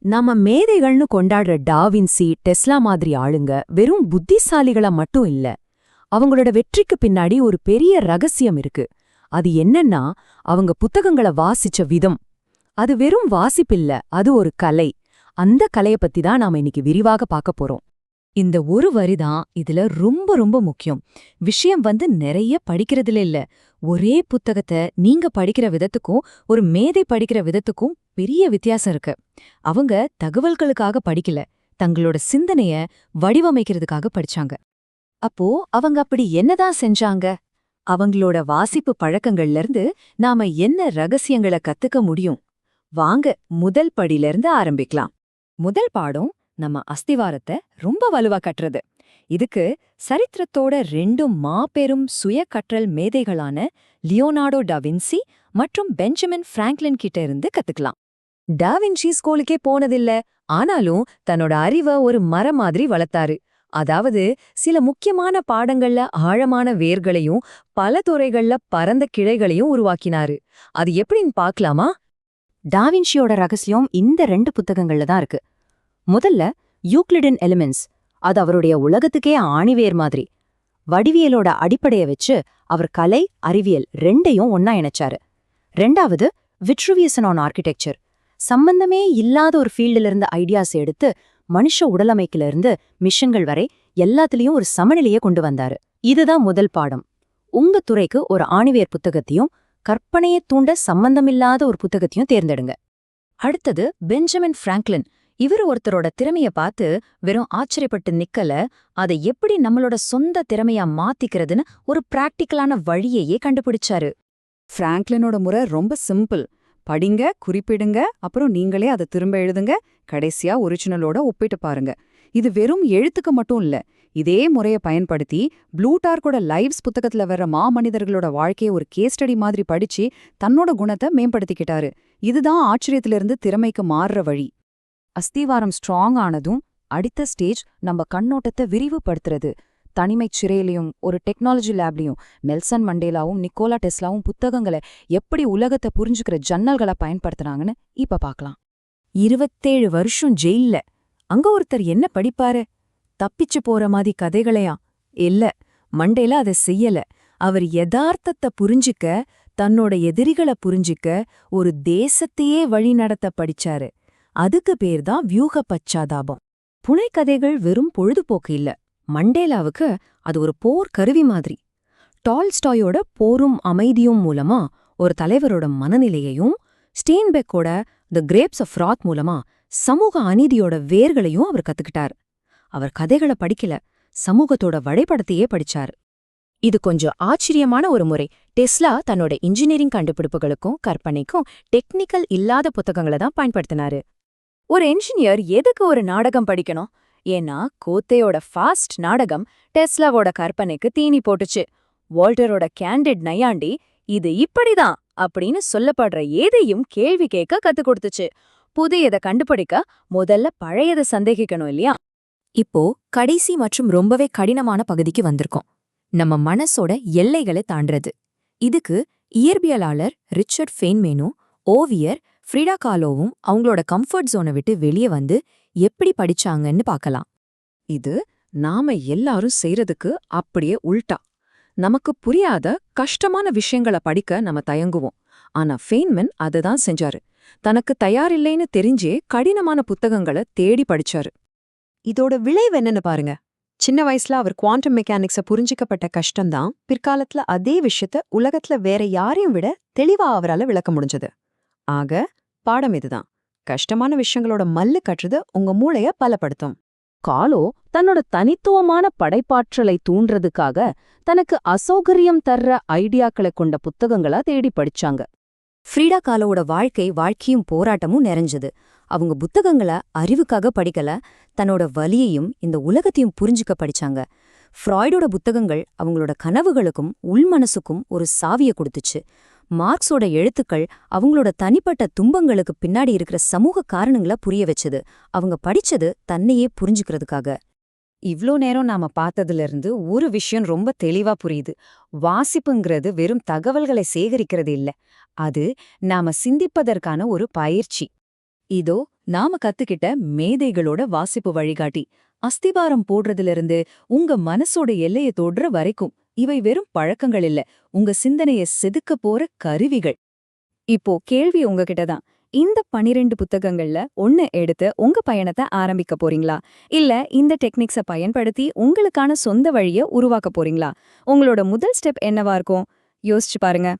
நாம மேதைகள்னு கொண்டாடுற da Vinci, Tesla மாதிரி ஆளுங்க வெறும் புத்திசாலிகளா மட்டும் இல்ல. அவங்களோட வெற்றிக்கு பின்னாடி ஒரு பெரிய ரகசியம் இருக்கு. அது என்னன்னா, அவங்க புத்தகங்கள வாசிச்ச விதம். அது வெறும் வாசிப்பில்ல, அது ஒரு கலை. அந்த கலைய பத்தி தான் நாம இன்னைக்கு விரிவாக பார்க்க போறோம். இந்த ஒரு வரிதான் இதுல ரொம்ப ரொம்ப முக்கியம். விஷயம் நிறைய படிக்கிறதுல இல்ல. ஒரே புத்தகத்தை நீங்க படிக்கிற விதத்துக்கும் ஒரு மேதை படிக்கிற விதத்துக்கும் பெரிய வித்தியாசம் இருக்கு. அவங்க தகவல்களுக்காக படிக்கல, தங்களோட சிந்தனைய வடிவமைக்கிறதுக்காக படிச்சாங்க. அப்போ அவங்க அப்படி என்னதான் செஞ்சாங்க? அவங்களோட வாசிப்பு பழக்கங்கள்ல இருந்து நாம என்ன ரகசியங்களை கத்துக்க முடியும்? வாங்க முதல் படியிலிருந்து ஆரம்பிக்கலாம். முதல் பாடம் நம்ம அஸ்திவாரத்தை ரொம்ப வலுவா கட்டுறது. இதுக்கு சரித்திரத்தோட ரெண்டும் மாபெரும் சுய கற்றல் மேதைகளான லியோனார்டோ டாவின்சி மற்றும் பெஞ்சமின் பிராங்க்லின் கிட்ட இருந்து கத்துக்கலாம். டாவின்சி ஸ்கூலுக்கே போனதில்ல, ஆனாலும் தன்னோட அறிவை ஒரு மரம் மாதிரி வளர்த்தாரு. அதாவது சில முக்கியமான பாடங்கள்ல ஆழமான வேர்களையும் பல துறைகள்ல பரந்த கிளைகளையும் உருவாக்கினாரு. அது எப்படின்னு பார்க்கலாமா? டாவின்சியோட ரகசியம் இந்த 2 புத்தகங்கள்ல தான் இருக்கு. முதல்ல யூக்ளிடன் எலிமெண்ட்ஸ். அது அவருடைய உலகத்துக்கே ஆணிவேர் மாதிரி. வடிவியலோட அடிப்படைய வச்சு அவர் கலை, அறிவியல் ரெண்டையும் ஒன்னா இணைச்சாரு. 2வது விட்ருவியசன் ஆன் ஆர்கிடெக்சர். சம்பந்தமே இல்லாத ஒரு ஃபீல்டுல இருந்து ஐடியாஸ் எடுத்து மனுஷ உடலமைக்கில இருந்து மிஷன்கள் வரை எல்லாத்துலயும் ஒரு சமநிலையை கொண்டு வந்தாரு. இதுதான் முதல் பாடம். உங்க துறைக்கு ஒரு ஆணிவேர் புத்தகத்தையும் கற்பனையை தூண்ட சம்பந்தமில்லாத ஒரு புத்தகத்தையும் தேர்ந்தெடுங்க. அடுத்தது பெஞ்சமின் பிராங்க்லின். இவர் ஒருத்தரோட திறமைய பார்த்து வெறும் ஆச்சரியப்பட்டு நிக்கல, அதை எப்படி நம்மளோட சொந்த திறமையா மாத்திக்கிறதுன்னு ஒரு பிராக்டிக்கலான வழியையே கண்டுபிடிச்சாரு. பிராங்க்லினோட முறை ரொம்ப சிம்பிள். படிங்க, குறிப்பிடுங்க, அப்புறம் நீங்களே அதை திரும்ப எழுதுங்க, கடைசியா ஒரிஜினலோட ஒப்பிட்டு பாருங்க. இது வெறும் எழுத்துக்கு மட்டும் இல்ல. இதே முறைய பயன்படுத்தி ப்ளூடார்க்கோட லைவ்ஸ் புத்தகத்துல வர்ற மாமனிதர்களோட வாழ்க்கையை ஒரு கேஸ் ஸ்டடி மாதிரி படிச்சு தன்னோட குணத்தை மேம்படுத்திக்கிட்டாரு. இதுதான் ஆச்சரியத்திலிருந்து திறமைக்கு மாறுற வழி. அஸ்திவாரம் ஸ்ட்ராங் ஆனதும் அடுத்த ஸ்டேஜ் நம்ம கண்ணோட்டத்தை விரிவுபடுத்துறது. தனிமைச் சிறையிலையும் ஒரு டெக்னாலஜி லேப்லையும் நெல்சன் மண்டேலாவும் நிக்கோலா டெஸ்லாவும் புத்தகங்களை எப்படி உலகத்தை புரிஞ்சுக்கிற ஜன்னல்களை பயன்படுத்துனாங்கன்னு இப்ப பார்க்கலாம். 27 வருஷம் ஜெயில்ல. அங்க ஒருத்தர் என்ன படிப்பாரு? தப்பிச்சு போற மாதிரி கதைகளையா? இல்ல, மண்டேலா அதை செய்யல. அவர் யதார்த்தத்தை புரிஞ்சுக்க, தன்னோட எதிரிகளை புரிஞ்சுக்க ஒரு தேசத்தையே வழிநடத்த படிச்சாரு. அதுக்கு பேர்தான் வியூக பச்சாதாபம். புனைக்கதைகள் வெறும் பொழுதுபோக்கு இல்ல, மண்டேலாவுக்கு அது ஒரு போர் கருவி மாதிரி. டால்ஸ்டாயோட போரும் அமைதியும் மூலமா ஒரு தலைவரோட மனநிலையையும், ஸ்டீன்பெக்கோட தி கிரேப்ஸ் ஆஃப் ராத் மூலமா சமூக அநீதியோட வேர்களையும் அவர் கத்துக்கிட்டார். அவர் கதைகளை படிக்கல, சமூகத்தோட வரைபடத்தையே படிச்சாரு. இது கொஞ்சம் ஆச்சரியமான ஒரு முறை. டெஸ்லா தன்னோட இன்ஜினியரிங் கண்டுபிடிப்புகளுக்கும் கற்பனைக்கும் டெக்னிக்கல் இல்லாத புத்தகங்களை தான் பயன்படுத்தினாரு. ஒரு என்ஜினியர் எதுக்கு ஒரு நாடகம் படிக்கணும்? ஏன்னா கோத்தையோட ஃபாஸ்ட் நாடகம் டெஸ்லாவோட கற்பனைக்கு தீனி போட்டுச்சு. வால்டரோட கேண்டிட் நையாண்டி இது இப்படிதான் அப்படின்னு சொல்லப்படுற ஏதையும் கேள்வி கேட்க கத்துக் கொடுத்துச்சு. புதியதை கண்டுபிடிக்க முதல்ல பழையதை சந்தேகிக்கணும் இல்லையா? இப்போ கடைசி மற்றும் ரொம்பவே கடினமான பகுதிக்கு வந்திருக்கோம். நம்ம மனசோட எல்லைகளை தாண்டறது. இதுக்கு இயற்பியலாளர் ரிச்சர்ட் ஃபெய்ன்மேனும் ஓவியர் ஃப்ரிடா காலோவும் அவங்களோட கம்ஃபர்ட் ஜோனை விட்டு வெளியே வந்து எப்படி படிச்சாங்கன்னு பார்க்கலாம். இது நாம எல்லாரும் செய்யறதுக்கு அப்படியே உல்டா. நமக்கு புரியாத கஷ்டமான விஷயங்களை படிக்க நம்ம தயங்குவோம். ஆனா ஃபெய்ன்மேன் அதுதான் செஞ்சாரு. தனக்கு தயாரில்லைன்னு தெரிஞ்சே கடினமான புத்தகங்களை தேடி படிச்சாரு. இதோட விளைவு என்னன்னு பாருங்க. சின்ன வயசுல அவர் குவாண்டம் மெக்கானிக்ஸ புரிஞ்சிக்கப்பட்ட கஷ்டம்தான் பிற்காலத்துல அதே விஷயத்த உலகத்துல வேற யாரையும் விட தெளிவா அவரால விளக்க முடிஞ்சது. ஆக பாடம் இதுதான். கஷ்டமான விஷயங்களோட மல்லு கட்டுறது உங்க மூளைய பலப்படுத்தும். காலோ தன்னோட தனித்துவமான படைப்பாற்றலை தூண்டுறதுக்காக தனக்கு அசௌகரியம் தர்ற ஐடியாக்களை கொண்ட புத்தகங்களா தேடி படிச்சாங்க. ஃப்ரீடா காலோவோட வாழ்க்கையும் போராட்டமும் நிறைஞ்சது. அவங்க புத்தகங்களை அறிவுக்காக படிக்கல, தன்னோட வலியையும் இந்த உலகத்தையும் புரிஞ்சுக்க படிச்சாங்க. ஃப்ராய்டோட புத்தகங்கள் அவங்களோட கனவுகளுக்கும் உள்மனசுக்கும் ஒரு சாவிய கொடுத்துச்சு. மார்க்ஸோட எழுத்துக்கள் அவங்களோட தனிப்பட்ட துன்பங்களுக்கு பின்னாடி இருக்கிற சமூக காரணங்களை புரிய வச்சது. அவங்க படிச்சது தன்னையே புரிஞ்சுக்கிறதுக்காக. இவ்ளோ நேரம் நாம பார்த்ததுல இருந்து ஒரு விஷயம் ரொம்ப தெளிவா புரியுது. வாசிப்புங்கிறது வெறும் தகவல்களை சேகரிக்கிறது இல்ல, அது நாம சிந்திப்பதற்கான ஒரு பயிற்சி. இதோ நாம கத்துக்கிட்ட மேதைகளோட வாசிப்பு வழிகாட்டி. அஸ்திவாரம் போடுறதிலிருந்து உங்க மனசோட எல்லைய தொடுற வரைக்கும் இவை வெறும் பழக்கங்கள் இல்ல, உங்க சிந்தனைய செதுக்க போற கருவிகள். இப்போ கேள்வி உங்ககிட்ட தான். இந்த 12 புத்தகங்கள்ல ஒண்ணு எடுத்து உங்க பயணத்தை ஆரம்பிக்க போறீங்களா? இல்ல இந்த டெக்னிக்ஸ பயன்படுத்தி உங்களுக்கான சொந்த வழிய உருவாக்க போறீங்களா? உங்களோட முதல் ஸ்டெப் என்னவா இருக்கும்? யோசிச்சு பாருங்க.